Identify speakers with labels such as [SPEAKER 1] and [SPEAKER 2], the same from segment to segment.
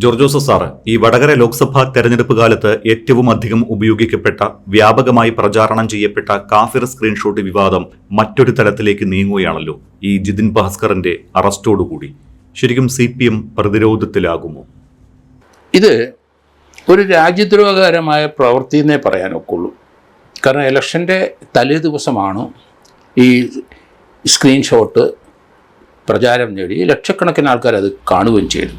[SPEAKER 1] ജോർജോസ് sir, ഈ വടകര ലോക്സഭാ തെരഞ്ഞെടുപ്പ് കാലത്ത് ഏറ്റവും അധികം ഉപയോഗിക്കപ്പെട്ട, വ്യാപകമായി പ്രചാരണം ചെയ്യപ്പെട്ട കാഫിർ സ്ക്രീൻഷോട്ട് വിവാദം മറ്റൊരു തലത്തിലേക്ക് നീങ്ങുകയാണല്ലോ ഈ ജിതിൻ ഭാസ്കറിന്റെ അറസ്റ്റോടുകൂടി. ശരിക്കും CPM പ്രതിരോധത്തിലാകുമോ?
[SPEAKER 2] ഇത് ഒരു രാജ്യദ്രോഹകരമായ പ്രവൃത്തി എന്നേ പറയാനൊക്കുള്ളൂ. കാരണം ഇലക്ഷൻ്റെ തലേ ദിവസമാണ് ഈ സ്ക്രീൻഷോട്ട് പ്രചാരം നേടി ലക്ഷക്കണക്കിന് ആൾക്കാർ അത് കാണുകയും ചെയ്തു.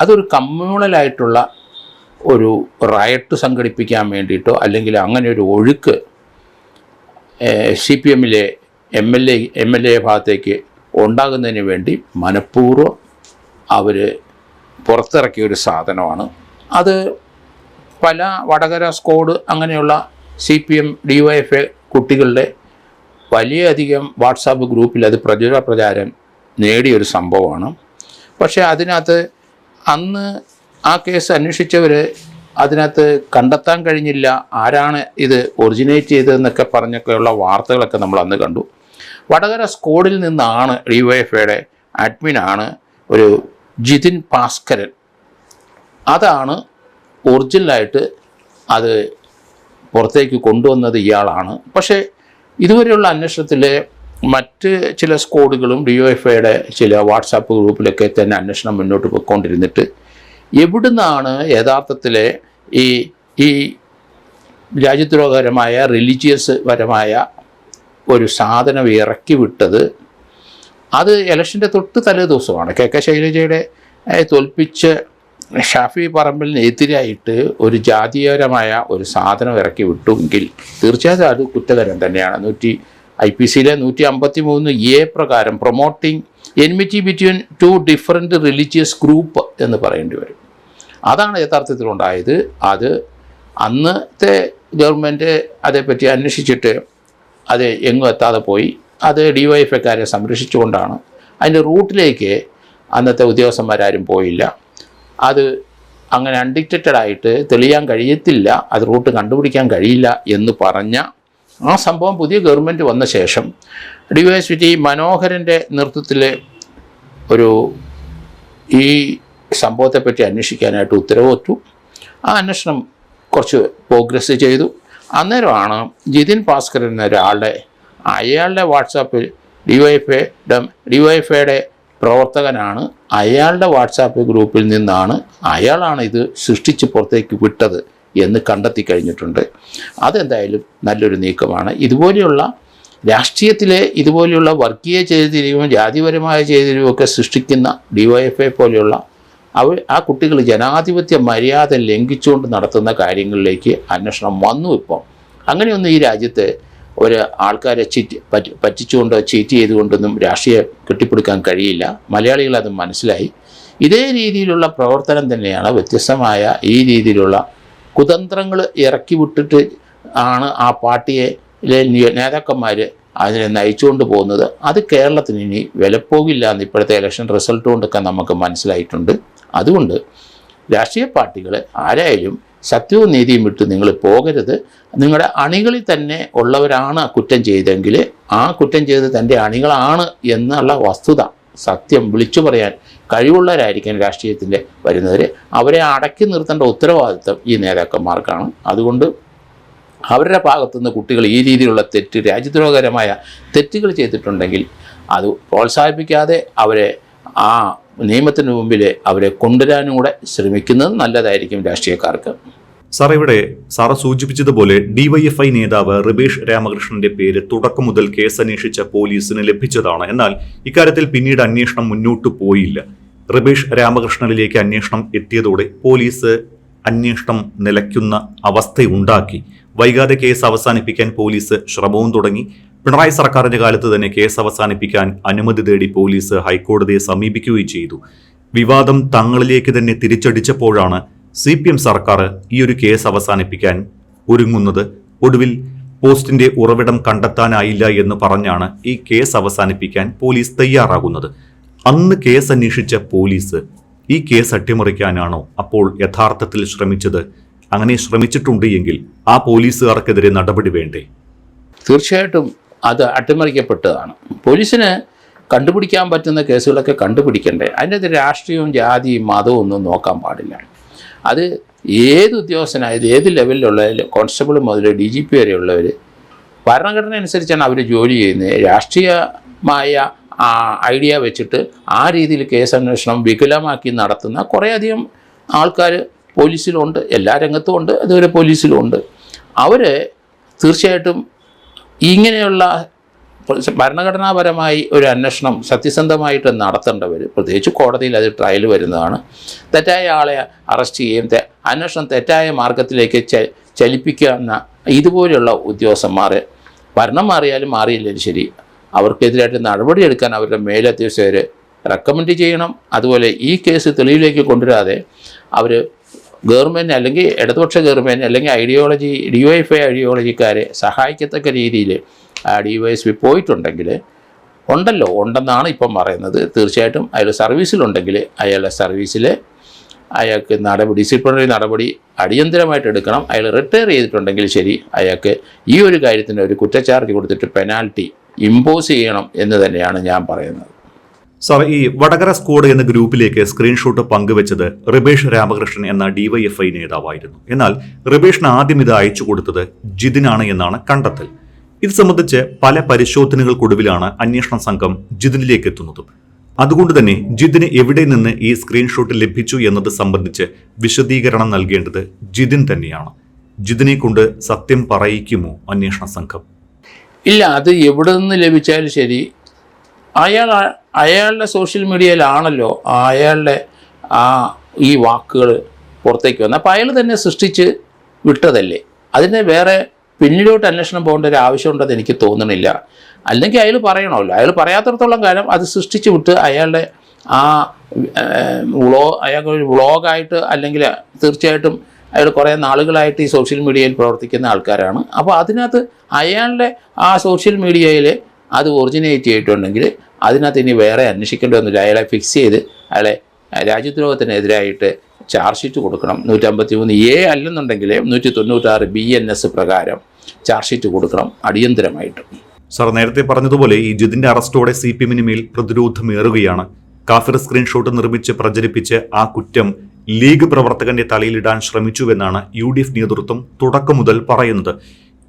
[SPEAKER 2] അതൊരു കമ്മ്യൂണലായിട്ടുള്ള ഒരു റയട്ട് സംഘടിപ്പിക്കാൻ വേണ്ടിയിട്ടോ അല്ലെങ്കിൽ അങ്ങനെ ഒരു ഒഴുക്ക് CPMലെ MLA ഭാഗത്തേക്ക് ഉണ്ടാകുന്നതിന് വേണ്ടി മനഃപൂർവ്വം അവർ പുറത്തിറക്കിയ ഒരു സാധനമാണ്. അത് പല വടകര സ്ക്വാഡ് അങ്ങനെയുള്ള CPM DYFA കുട്ടികളുടെ വലിയധികം വാട്സാപ്പ് ഗ്രൂപ്പിൽ അത് പ്രചാരം നേടിയൊരു സംഭവമാണ്. പക്ഷേ അതിനകത്ത് അന്ന് ആ കേസ് അന്വേഷിച്ചവർ അതിനകത്ത് കണ്ടെത്താൻ കഴിഞ്ഞില്ല ആരാണ് ഇത് ഒറിജിനേറ്റ് ചെയ്തതെന്നൊക്കെ പറഞ്ഞൊക്കെയുള്ള വാർത്തകളൊക്കെ നമ്മൾ അന്ന് കണ്ടു. വടകര സ്ക്വാഡിൽ നിന്നാണ് DYFAയുടെ അഡ്മിനാണ് ഒരു ജിതിൻ ഭാസ്കരൻ. അതാണ് ഒറിജിനലായിട്ട് അത് പുറത്തേക്ക് കൊണ്ടുവന്നത് ഇയാളാണ്. പക്ഷേ ഇതുവരെയുള്ള അന്വേഷണത്തിൽ മറ്റ് ചില സ്ക്വാഡുകളും DYFAയുടെ ചില വാട്സാപ്പ് ഗ്രൂപ്പിലൊക്കെ തന്നെ അന്വേഷണം മുന്നോട്ട് പോയിക്കൊണ്ടിരുന്നിട്ട് എവിടുന്നാണ് യഥാർത്ഥത്തിൽ ഈ രാജ്യദ്രോഹകരമായ റിലീജിയസ് പരമായ ഒരു സാധനം ഇറക്കി വിട്ടത്, അത് ഇലക്ഷൻ്റെ തൊട്ട് തലേ ദിവസമാണ്. KK ശൈലജയുടെ തോൽപ്പിച്ച് ഷാഫി പറമ്പലിനെതിരായിട്ട് ഒരു ജാതീയപരമായ ഒരു സാധനം ഇറക്കി വിട്ടുവെങ്കിൽ തീർച്ചയായിട്ടും അത് കുറ്റകരം തന്നെയാണ്. IPCയിലെ 153A പ്രകാരം promoting enmity between two different religious group എന്ന് പറയേണ്ടി വരും. അതാണ് യഥാർത്ഥത്തിലുണ്ടായത്. അത് അന്നത്തെ ഗവൺമെൻറ് അതേപ്പറ്റി അന്വേഷിച്ചിട്ട് അത് എങ്ങും എത്താതെ പോയി. അത് DYFAക്കാരെ സംരക്ഷിച്ചുകൊണ്ടാണ്. അതിൻ്റെ റൂട്ടിലേക്ക് അന്നത്തെ ഉദ്യോഗസ്ഥന്മാരാരും പോയില്ല. അത് അങ്ങനെ അൺഡിറ്റക്റ്റഡായിട്ട് തെളിയാൻ കഴിയത്തില്ല, അത് റൂട്ട് കണ്ടുപിടിക്കാൻ കഴിയില്ല എന്ന് പറഞ്ഞ ആ സംഭവം പുതിയ ഗവൺമെൻറ് വന്ന ശേഷം DYSP മനോഹരൻ്റെ നേതൃത്വത്തിൽ ഈ സംഭവത്തെപ്പറ്റി അന്വേഷിക്കാനായിട്ട് ഉത്തരവിട്ടു. ആ അന്വേഷണം കുറച്ച് പ്രോഗ്രസ് ചെയ്തു. അന്നേരമാണ് ജിതിൻ ഭാസ്കരൻ എന്ന ഒരാളുടെ അയാളുടെ വാട്സാപ്പിൽ DYFAയുടെ പ്രവർത്തകനാണ്, അയാളുടെ വാട്സാപ്പ് ഗ്രൂപ്പിൽ നിന്നാണ് അയാളാണ് ഇത് സൃഷ്ടിച്ച് പുറത്തേക്ക് വിട്ടത് എന്ന് കണ്ടെത്തി കഴിഞ്ഞിട്ടുണ്ട്. അതെന്തായാലും നല്ലൊരു നീക്കമാണ്. ഇതുപോലെയുള്ള രാഷ്ട്രീയത്തിലെ ഇതുപോലെയുള്ള വർഗീയ ചേരിതിരിവും ജാതിപരമായ ചേരിതിരിവുമൊക്കെ സൃഷ്ടിക്കുന്ന DYFA പോലെയുള്ള ആ കുട്ടികൾ ജനാധിപത്യ മര്യാദ ലംഘിച്ചുകൊണ്ട് നടത്തുന്ന കാര്യങ്ങളിലേക്ക് അന്വേഷണം വന്നു. ഇപ്പം അങ്ങനെയൊന്നും ഈ രാജ്യത്ത് ഒരു ആൾക്കാരെ പറ്റിച്ചുകൊണ്ടോ ചീറ്റ് ചെയ്തുകൊണ്ടൊന്നും രാഷ്ട്രീയം കെട്ടിപ്പിടിക്കാൻ കഴിയില്ല. മലയാളികൾ അത് മനസ്സിലായി. ഇതേ രീതിയിലുള്ള പ്രവർത്തനം തന്നെയാണ്, വ്യത്യസ്തമായ ഈ രീതിയിലുള്ള കുതന്ത്രങ്ങൾ ഇറക്കി വിട്ടിട്ട് ആണ് ആ പാർട്ടിയിലെ നേതാക്കന്മാർ അതിനെ നയിച്ചുകൊണ്ട് പോകുന്നത്. അത് കേരളത്തിന് ഇനി വിലപ്പോകില്ല എന്ന് ഇപ്പോഴത്തെ ഇലക്ഷൻ റിസൾട്ട് കൊണ്ടൊക്കെ നമുക്ക് മനസ്സിലായിട്ടുണ്ട്. അതുകൊണ്ട് രാഷ്ട്രീയ പാർട്ടികൾ ആരായാലും സത്യവും നീതിയും വിട്ട് നിങ്ങൾ പോകരുത്. നിങ്ങളുടെ അണികളിൽ തന്നെ ഉള്ളവരാണ് കുറ്റം ചെയ്തെങ്കിൽ ആ കുറ്റം ചെയ്ത് തൻ്റെ അണികളാണ് എന്നുള്ള വസ്തുത സത്യം വിളിച്ചു പറയാൻ കഴിവുള്ളവരായിരിക്കും രാഷ്ട്രീയത്തിൻ്റെ വരുന്നവർ. അവരെ അടക്കി നിർത്തേണ്ട ഉത്തരവാദിത്വം ഈ നേതാക്കന്മാർക്കാണ്. അതുകൊണ്ട് അവരുടെ ഭാഗത്തുനിന്ന് കുട്ടികൾ ഈ രീതിയിലുള്ള രാജ്യദ്രോഹകരമായ തെറ്റുകൾ ചെയ്തിട്ടുണ്ടെങ്കിൽ അത് പ്രോത്സാഹിപ്പിക്കാതെ അവരെ ആ നിയമത്തിന് മുമ്പിൽ അവരെ കൊണ്ടുവരാനും കൂടെ ശ്രമിക്കുന്നത് നല്ലതായിരിക്കും രാഷ്ട്രീയക്കാർക്ക്.
[SPEAKER 1] സാർ, ഇവിടെ സാറ് സൂചിപ്പിച്ചതുപോലെ DYFI നേതാവ് റിബേഷ് രാമകൃഷ്ണന്റെ പേര് തുടക്കം മുതൽ കേസ് അന്വേഷിച്ച പോലീസിന് ലഭിച്ചതാണ്. എന്നാൽ ഇക്കാര്യത്തിൽ പിന്നീട് അന്വേഷണം മുന്നോട്ട് പോയില്ല. റിബേഷ് രാമകൃഷ്ണനിലേക്ക് അന്വേഷണം എത്തിയതോടെ പോലീസ് അന്വേഷണം നിലയ്ക്കുന്ന അവസ്ഥയുണ്ടാക്കി. വൈകാതെ കേസ് അവസാനിപ്പിക്കാൻ പോലീസ് ശ്രമവും തുടങ്ങി. പിണറായി സർക്കാരിന്റെ കാലത്ത് തന്നെ കേസ് അവസാനിപ്പിക്കാൻ അനുമതി തേടി പോലീസ് ഹൈക്കോടതിയെ സമീപിക്കുകയും ചെയ്തു. വിവാദം തങ്ങളിലേക്ക് തന്നെ തിരിച്ചടിച്ചപ്പോഴാണ് CPM സർക്കാർ ഈ ഒരു കേസ് അവസാനിപ്പിക്കാൻ ഒരുങ്ങുന്നത്. ഒടുവിൽ പോസ്റ്റിന്റെ ഉറവിടം കണ്ടെത്താനായില്ല എന്ന് പറഞ്ഞാണ് ഈ കേസ് അവസാനിപ്പിക്കാൻ പോലീസ് തയ്യാറാകുന്നത്. അന്ന് കേസ് അന്വേഷിച്ച പോലീസ് ഈ കേസ് അട്ടിമറിക്കാനാണോ അപ്പോൾ യഥാർത്ഥത്തിൽ ശ്രമിച്ചത്? അങ്ങനെ ശ്രമിച്ചിട്ടുണ്ട് എങ്കിൽ ആ പോലീസുകാർക്കെതിരെ നടപടി വേണ്ടേ?
[SPEAKER 2] തീർച്ചയായിട്ടും അത് അട്ടിമറിക്കപ്പെട്ടതാണ്. പോലീസിന് കണ്ടുപിടിക്കാൻ പറ്റുന്ന കേസുകളൊക്കെ കണ്ടുപിടിക്കണ്ടേ. അതിൻ്റെ അത് രാഷ്ട്രീയവും ജാതിയും മതവും ഒന്നും നോക്കാൻ പാടില്ല. അത് ഏത് ഉദ്യോഗസ്ഥനായത് ഏത് ലെവലിലുള്ള കോൺസ്റ്റബിൾ മുതൽ DGP വരെയുള്ളവർ ഭരണഘടന അനുസരിച്ചാണ് അവർ ജോലി ചെയ്യുന്നത്. രാഷ്ട്രീയമായ ഐഡിയ വെച്ചിട്ട് ആ രീതിയിൽ കേസ് അന്വേഷണം വികലമാക്കി നടത്തുന്ന കുറേയധികം ആൾക്കാർ പോലീസിലുണ്ട്, എല്ലാ രംഗത്തും ഉണ്ട്, അതുവരെ പോലീസിലുമുണ്ട്. അവർ തീർച്ചയായിട്ടും ഇങ്ങനെയുള്ള ഭരണഘടനാപരമായി ഒരു അന്വേഷണം സത്യസന്ധമായിട്ട് നടത്തേണ്ടവർ, പ്രത്യേകിച്ച് കോടതിയിൽ അത് ട്രയൽ വരുന്നതാണ്. തെറ്റായ ആളെ അറസ്റ്റ് ചെയ്യുകയും അന്വേഷണം തെറ്റായ മാർഗത്തിലേക്ക് ചലിപ്പിക്കുന്ന ഇതുപോലെയുള്ള ഉദ്യോഗസ്ഥന്മാർ ഭരണം മാറിയാലും മാറിയില്ലെങ്കിലും ശരി, അവർക്കെതിരായിട്ട് നടപടിയെടുക്കാൻ അവരുടെ മേലധ്യക്ഷർ റെക്കമെൻഡ് ചെയ്യണം. അതുപോലെ ഈ കേസ് തെളിവിലേക്ക് കൊണ്ടുവരാതെ അവർ ഗവൺമെൻറ് അല്ലെങ്കിൽ ഇടതുപക്ഷ ഗവൺമെൻറ് അല്ലെങ്കിൽ DYFI ഐഡിയോളജിക്കാരെ സഹായിക്കത്തക്ക രീതിയിൽ DYSP പോയിട്ടുണ്ടെങ്കിൽ ഉണ്ടെന്നാണ് ഇപ്പം പറയുന്നത്. തീർച്ചയായിട്ടും അയാൾ സർവീസിലുണ്ടെങ്കിൽ അയാളുടെ സർവീസിൽ അയാൾക്ക് ഡിസിപ്ലിനറി നടപടി അടിയന്തരമായിട്ട് എടുക്കണം. അയാൾ റിട്ടയർ ചെയ്തിട്ടുണ്ടെങ്കിൽ ശരി, അയാൾക്ക് ഈ ഒരു കാര്യത്തിന് ഒരു കുറ്റച്ചാർജ് കൊടുത്തിട്ട് പെനാൽറ്റി ഇമ്പോസ് ചെയ്യണം എന്ന് തന്നെയാണ് ഞാൻ പറയുന്നത്.
[SPEAKER 1] സാർ, ഈ വടകര സ്ക്വാഡ് എന്ന ഗ്രൂപ്പിലേക്ക് സ്ക്രീൻഷോട്ട് പങ്കുവെച്ചത് റിബേഷ് രാമകൃഷ്ണൻ എന്ന DYFI നേതാവായിരുന്നു. എന്നാൽ റിബേഷിന് ആദ്യം ഇത് അയച്ചു കൊടുത്തത് ജിതിനാണ് എന്നാണ് കണ്ടെത്തൽ. ഇത് സംബന്ധിച്ച് പല പരിശോധനകൾക്കൊടുവിലാണ് അന്വേഷണ സംഘം ജിതിനിലേക്ക് എത്തുന്നത്. അതുകൊണ്ട് തന്നെ ജിതിന് എവിടെ നിന്ന് ഈ സ്ക്രീൻഷോട്ട് ലഭിച്ചു എന്നത് സംബന്ധിച്ച് വിശദീകരണം നൽകേണ്ടത് ജിതിൻ തന്നെയാണ്. ജിതിനെ കൊണ്ട് സത്യം പറയിക്കുമോ അന്വേഷണ സംഘം?
[SPEAKER 2] ഇല്ല, അത് എവിടെ നിന്ന് ലഭിച്ചാലും ശരി, അയാളുടെ സോഷ്യൽ മീഡിയയിലാണല്ലോ അയാളുടെ ഈ വാക്കുകൾ പുറത്തേക്ക് വന്നത്. അപ്പോൾ അയാൾ തന്നെ സൃഷ്ടിച്ച് വിട്ടതല്ലേ. അതിന് വേറെ പിന്നിലോട്ട് അന്വേഷണം പോകേണ്ട ഒരു ആവശ്യമുണ്ടെന്ന് എനിക്ക് തോന്നണില്ല. അല്ലെങ്കിൽ അയാൾ പറയണമല്ലോ. അയാൾ പറയാത്തിടത്തോളം കാലം അത് സൃഷ്ടിച്ച് വിട്ട് അയാളുടെ അയാൾക്ക് ഒരു വ്ളോഗായിട്ട്, അല്ലെങ്കിൽ തീർച്ചയായിട്ടും അയാൾ കുറേ നാളുകളായിട്ട് ഈ സോഷ്യൽ മീഡിയയിൽ പ്രവർത്തിക്കുന്ന ആൾക്കാരാണ്. അപ്പോൾ അതിനകത്ത് അയാളുടെ ആ സോഷ്യൽ മീഡിയയിൽ അത് ഒറിജിനേറ്റ് ചെയ്തിട്ടുണ്ടെങ്കിൽ അതിനകത്ത് ഇനി വേറെ അന്വേഷിക്കേണ്ടി വന്നില്ല. അയാളെ ഫിക്സ് ചെയ്ത് അയാളെ രാജ്യദ്രോഹത്തിനെതിരായിട്ട് ചാർജ് ഷീറ്റ് കൊടുക്കണം. 153A അല്ലെന്നുണ്ടെങ്കിൽ 196 BNS പ്രകാരം ചാർജ് ഷീറ്റ് കൊടുക്കണം അടിയന്തരമായിട്ട്.
[SPEAKER 1] സാർ, നേരത്തെ പറഞ്ഞതുപോലെ ഈ ജിതിന്റെ അറസ്റ്റോടെ CPM-ന് മേൽ പ്രതിരോധമേറുകയാണ്. കാഫിർ സ്ക്രീൻഷോട്ട് നിർമ്മിച്ച് പ്രചരിപ്പിച്ച് ആ കുറ്റം ലീഗ് പ്രവർത്തകന്റെ തലയിലിടാൻ ശ്രമിച്ചുവെന്നാണ് UDF നേതൃത്വം തുടക്കം മുതൽ പറയുന്നത്.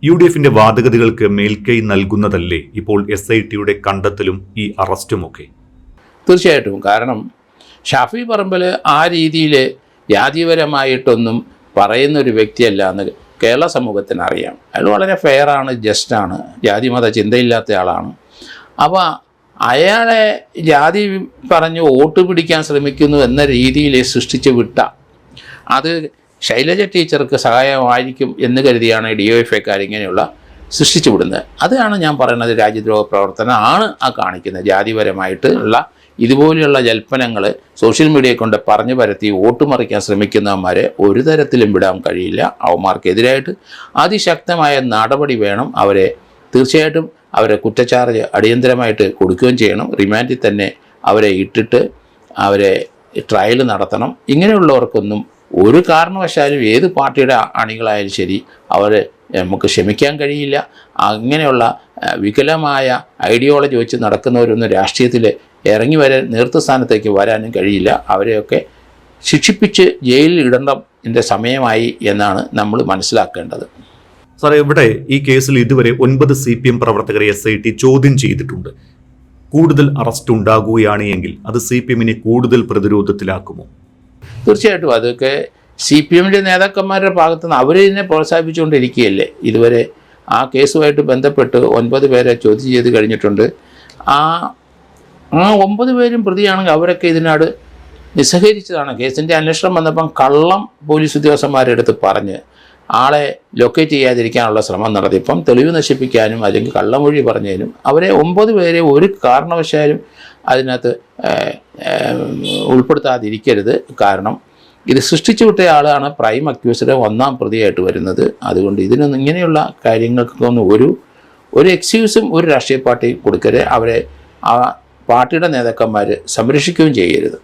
[SPEAKER 1] UDFന്റെ വാദഗതികൾക്ക് മേൽക്കൈ നൽകുന്നതല്ലേ ഇപ്പോൾ SITയുടെ കണ്ടെത്തലും ഈ അറസ്റ്റുമൊക്കെ?
[SPEAKER 2] തീർച്ചയായിട്ടും. കാരണം ഷാഫി പറമ്പിൽ ആ രീതിയിൽ ജാതിപരമായിട്ടൊന്നും പറയുന്നൊരു വ്യക്തിയല്ല എന്ന് കേരള സമൂഹത്തിന് അറിയാം. അയാൾ വളരെ ഫെയറാണ്, ജസ്റ്റാണ്, ജാതിമത ചിന്തയില്ലാത്ത ആളാണ്. അപ്പോൾ അയാളെ ജാതി പറഞ്ഞ് വോട്ട് പിടിക്കാൻ ശ്രമിക്കുന്നു എന്ന രീതിയിൽ സൃഷ്ടിച്ച് വിട്ട അത് ശൈലജ ടീച്ചർക്ക് സഹായമായിരിക്കും എന്ന് കരുതിയാണ് DYFIക്കാർ ഇങ്ങനെയുള്ള സൃഷ്ടിച്ചു വിടുന്നത്. അതാണ് ഞാൻ പറയുന്നത്, രാജ്യദ്രോഹ പ്രവർത്തനമാണ് ആ കാണിക്കുന്നത്. ജാതിപരമായിട്ട് ഉള്ള ഇതുപോലെയുള്ള ജൽപ്പനങ്ങൾ സോഷ്യൽ മീഡിയയെ കൊണ്ട് പറഞ്ഞു പരത്തി വോട്ട് മറിക്കാൻ ശ്രമിക്കുന്നവന്മാരെ ഒരു തരത്തിലും വിടാൻ കഴിയില്ല. അവന്മാർക്കെതിരായിട്ട് അതിശക്തമായ നടപടി വേണം. തീർച്ചയായിട്ടും അവരെ കുറ്റച്ചാർജ് അടിയന്തരമായിട്ട് കൊടുക്കുകയും ചെയ്യണം. റിമാൻഡിൽ തന്നെ അവരെ ഇട്ടിട്ട് അവരെ ട്രയൽ നടത്തണം. ഇങ്ങനെയുള്ളവർക്കൊന്നും ഒരു കാരണവശാലും ഏത് പാർട്ടിയുടെ അണികളായാലും ശരി അവരെ നമുക്ക് ക്ഷമിക്കാൻ കഴിയില്ല. അങ്ങനെയുള്ള വികലമായ ഐഡിയോളജി വെച്ച് നടക്കുന്നവരൊന്നും രാഷ്ട്രീയത്തിൽ ഇറങ്ങി വരാൻ, നേതൃസ്ഥാനത്തേക്ക് വരാനും കഴിയില്ല. അവരെയൊക്കെ ശിക്ഷിപ്പിച്ച് ജയിലിൽ ഇടേണ്ടതിൻ്റെ സമയമായി എന്നാണ് നമ്മൾ മനസ്സിലാക്കേണ്ടത്.
[SPEAKER 1] സാർ, ഇവിടെ ഈ കേസിൽ ഇതുവരെ 9 CPM പ്രവർത്തകരെ SIT ചോദ്യം ചെയ്തിട്ടുണ്ട്. കൂടുതൽ അറസ്റ്റ് ഉണ്ടാകുകയാണ് എങ്കിൽ അത് CPM-നെ കൂടുതൽ പ്രതിരോധത്തിലാക്കുമോ?
[SPEAKER 2] തീർച്ചയായിട്ടും. അതൊക്കെ CPM-ൻ്റെ നേതാക്കന്മാരുടെ ഭാഗത്തുനിന്ന് അവർ ഇതിനെ പ്രോത്സാഹിപ്പിച്ചുകൊണ്ടിരിക്കുകയല്ലേ. ഇതുവരെ ആ കേസുമായിട്ട് ബന്ധപ്പെട്ട് 9 പേരെ ചോദ്യം ചെയ്ത് കഴിഞ്ഞിട്ടുണ്ട്. ആ 9 പേരും പ്രതിയാണെങ്കിൽ അവരൊക്കെ ഇതിനോട് നിസ്സഹകരിച്ചതാണ്. കേസിൻ്റെ അന്വേഷണം വന്നപ്പം കള്ളം പോലീസ് ഉദ്യോഗസ്ഥന്മാരുടെ അടുത്ത് പറഞ്ഞ് ആളെ ലൊക്കേറ്റ് ചെയ്യാതിരിക്കാനുള്ള ശ്രമം നടത്തിയപ്പം തെളിവ് നശിപ്പിക്കാനും അല്ലെങ്കിൽ കള്ളമൊഴി പറഞ്ഞതിനും അവരെ 9 പേരെ ഒരു കാരണവശാലും അതിനകത്ത് ഉൾപ്പെടുത്താതിരിക്കരുത്. കാരണം ഇത് സൃഷ്ടിച്ചു വിട്ട ആളാണ് പ്രൈം അക്യൂസ്ഡ്, 1ാം പ്രതിയായിട്ട് വരുന്നത്. അതുകൊണ്ട് ഇതിനൊന്നും ഇങ്ങനെയുള്ള കാര്യങ്ങൾക്കൊന്നും ഒരു എക്സ്ക്യൂസും ഒരു രാഷ്ട്രീയ പാർട്ടി കൊടുക്കരുത്. അവരെ ആ പാർട്ടിയുടെ നേതാക്കന്മാർ സംരക്ഷിക്കുകയും ചെയ്യരുത്.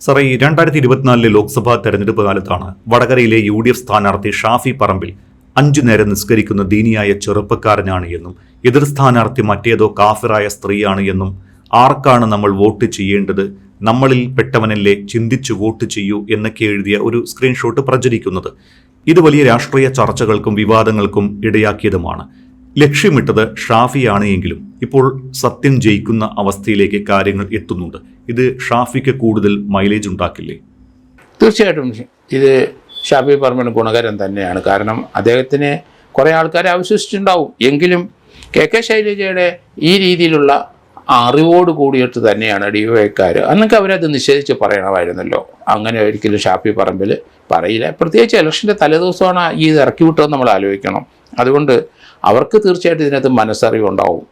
[SPEAKER 1] സാറേ, ഈ 2024 ലോക്സഭാ തെരഞ്ഞെടുപ്പ് കാലത്താണ് വടകരയിലെ UDF സ്ഥാനാർത്ഥി ഷാഫി പറമ്പിൽ 5 നേരം നിസ്കരിക്കുന്ന ദീനിയായ ചെറുപ്പക്കാരനാണ് എന്നും എതിർ സ്ഥാനാർത്ഥി മറ്റേതോ കാഫിറായ സ്ത്രീയാണ് എന്നും ആർക്കാണ് നമ്മൾ വോട്ട് ചെയ്യേണ്ടത്, നമ്മളിൽ പെട്ടവനല്ലേ, ചിന്തിച്ചു വോട്ട് ചെയ്യൂ എന്നൊക്കെ എഴുതിയ ഒരു സ്ക്രീൻഷോട്ട് പ്രചരിക്കുന്നത്. ഇത് വലിയ രാഷ്ട്രീയ ചർച്ചകൾക്കും വിവാദങ്ങൾക്കും ഇടയാക്കിയതുമാണ്. ലക്ഷ്യമിട്ടത് ഷാഫിയാണ് എങ്കിലും ഇപ്പോൾ സത്യം ജയിക്കുന്ന അവസ്ഥയിലേക്ക് കാര്യങ്ങൾ എത്തുന്നുണ്ട്. ഇത് ഷാഫിക്ക് കൂടുതൽ മൈലേജ് ഉണ്ടാക്കില്ലേ?
[SPEAKER 2] തീർച്ചയായിട്ടും ഇത് ഷാഫി പറമ്പിലിന് ഗുണകരം തന്നെയാണ്. കാരണം അദ്ദേഹത്തിന് കുറേ ആൾക്കാരെ അവശേഷിച്ചിട്ടുണ്ടാവും. എങ്കിലും കെ ശൈലജയുടെ ഈ രീതിയിലുള്ള അറിവോട് കൂടിയിട്ട് തന്നെയാണ് ഡിവൈക്കാർ. അന്നൊക്കെ അവരത് നിഷേധിച്ച് പറയണമായിരുന്നല്ലോ. അങ്ങനെ ഒരിക്കലും ഷാഫി പറമ്പിൽ പറയില്ല. പ്രത്യേകിച്ച് ഇലക്ഷൻ്റെ തലേദിവസമാണ് ഈ ഇത് ഇറക്കി വിട്ടതെന്ന് നമ്മൾ ആലോചിക്കണം. അതുകൊണ്ട് അവർക്ക് തീർച്ചയായിട്ടും ഇതിനകത്ത് മനസ്സറിവുണ്ടാവും.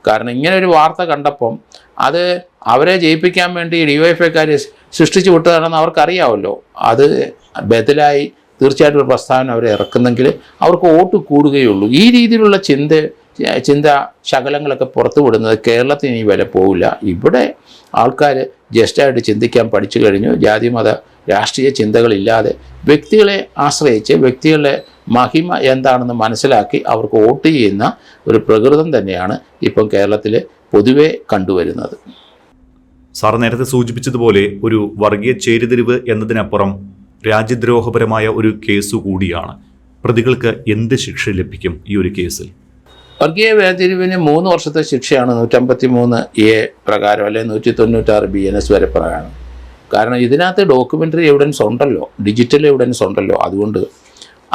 [SPEAKER 2] കാരണം ഇങ്ങനെ ഒരു വാർത്ത കണ്ടപ്പം അത് അവരെ ജയിപ്പിക്കാൻ വേണ്ടി ഡിവൈഎഫ്ഐക്കാർ സൃഷ്ടിച്ചു വിട്ടതാണെന്ന് അവർക്കറിയാമല്ലോ. അത് ബദലായി തീർച്ചയായിട്ടും ഒരു പ്രസ്താവന അവരെ ഇറക്കുന്നെങ്കിൽ അവർക്ക് വോട്ട് കൂടുകയുള്ളൂ. ഈ രീതിയിലുള്ള ചിന്ത ശകലങ്ങളൊക്കെ പുറത്തു വിടുന്നത് കേരളത്തിന് ഈ വില പോവില്ല. ഇവിടെ ആൾക്കാർ ജസ്റ്റായിട്ട് ചിന്തിക്കാൻ പഠിച്ചു കഴിഞ്ഞു. ജാതി മത രാഷ്ട്രീയ ചിന്തകളില്ലാതെ വ്യക്തികളെ ആശ്രയിച്ച് വ്യക്തികളുടെ മഹിമ എന്താണെന്ന് മനസ്സിലാക്കി അവർക്ക് വോട്ട് ചെയ്യുന്ന ഒരു പ്രകൃതം തന്നെയാണ് ഇപ്പം കേരളത്തിൽ പൊതുവെ കണ്ടുവരുന്നത്.
[SPEAKER 1] സാർ നേരത്തെ സൂചിപ്പിച്ചതുപോലെ ഒരു വർഗീയ ചേരിതിരിവ് എന്നതിനപ്പുറം രാജ്യദ്രോഹപരമായ ഒരു കേസ് കൂടിയാണ്. പ്രതികൾക്ക് എന്ത് ശിക്ഷ ലഭിക്കും ഈ ഒരു കേസിൽ?
[SPEAKER 2] വർഗീയ വേർതിരിവിന് 3 വർഷത്തെ ശിക്ഷയാണ് 153A പ്രകാരം, അല്ലെങ്കിൽ 196 BNS വരെ പ്രകാരം. കാരണം ഇതിനകത്ത് ഡോക്യുമെൻ്ററി എവിഡൻസ് ഉണ്ടല്ലോ, ഡിജിറ്റൽ എവിഡൻസ് ഉണ്ടല്ലോ. അതുകൊണ്ട്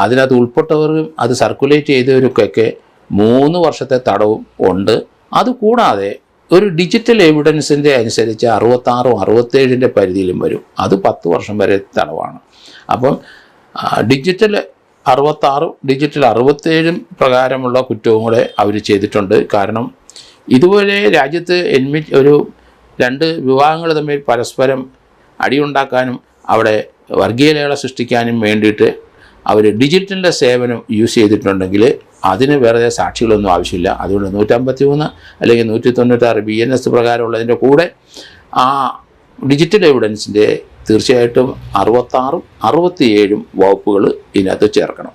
[SPEAKER 2] അതിനകത്ത് ഉൾപ്പെട്ടവരും അത് സർക്കുലേറ്റ് ചെയ്തവർക്കൊക്കെ 3 വർഷത്തെ തടവും ഉണ്ട്. അതുകൂടാതെ ഒരു ഡിജിറ്റൽ എവിഡൻസിൻ്റെ അനുസരിച്ച് 66ഉം 67ൻ്റെ പരിധിയിലും വരും. അത് 10 വർഷം വരെ തടവാണ്. അപ്പം ഡിജിറ്റൽ 66ഉം ഡിജിറ്റൽ 67ഉം പ്രകാരമുള്ള കുറ്റവും കൂടെ അവർ ചെയ്തിട്ടുണ്ട്. കാരണം ഇതുപോലെ രാജ്യത്ത് ഒരു 2 വിഭാഗങ്ങൾ തമ്മിൽ പരസ്പരം അടിയുണ്ടാക്കാനും അവിടെ വർഗീയതകളെ സൃഷ്ടിക്കാനും വേണ്ടിയിട്ട് അവർ ഡിജിറ്റലിൻ്റെ സേവനം യൂസ് ചെയ്തിട്ടുണ്ടെങ്കിൽ അതിന് വേറെ സാക്ഷികളൊന്നും ആവശ്യമില്ല. അതുകൊണ്ട് 153 അല്ലെങ്കിൽ 196 BNS പ്രകാരമുള്ളതിൻ്റെ കൂടെ ആ ഡിജിറ്റൽ എവിഡൻസിൻ്റെ തീർച്ചയായിട്ടും 66ഉം 67ഉം വകുപ്പുകൾ ഇതിനകത്ത് ചേർക്കണം.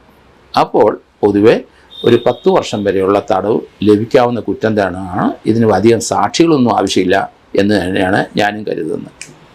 [SPEAKER 2] അപ്പോൾ പൊതുവെ ഒരു 10 വർഷം വരെയുള്ള തടവ് ലഭിക്കാവുന്ന കുറ്റം തന്നെയാണ്. ഇതിന് അധികം സാക്ഷികളൊന്നും ആവശ്യമില്ല എന്ന് തന്നെയാണ് ഞാനും കരുതുന്നത്.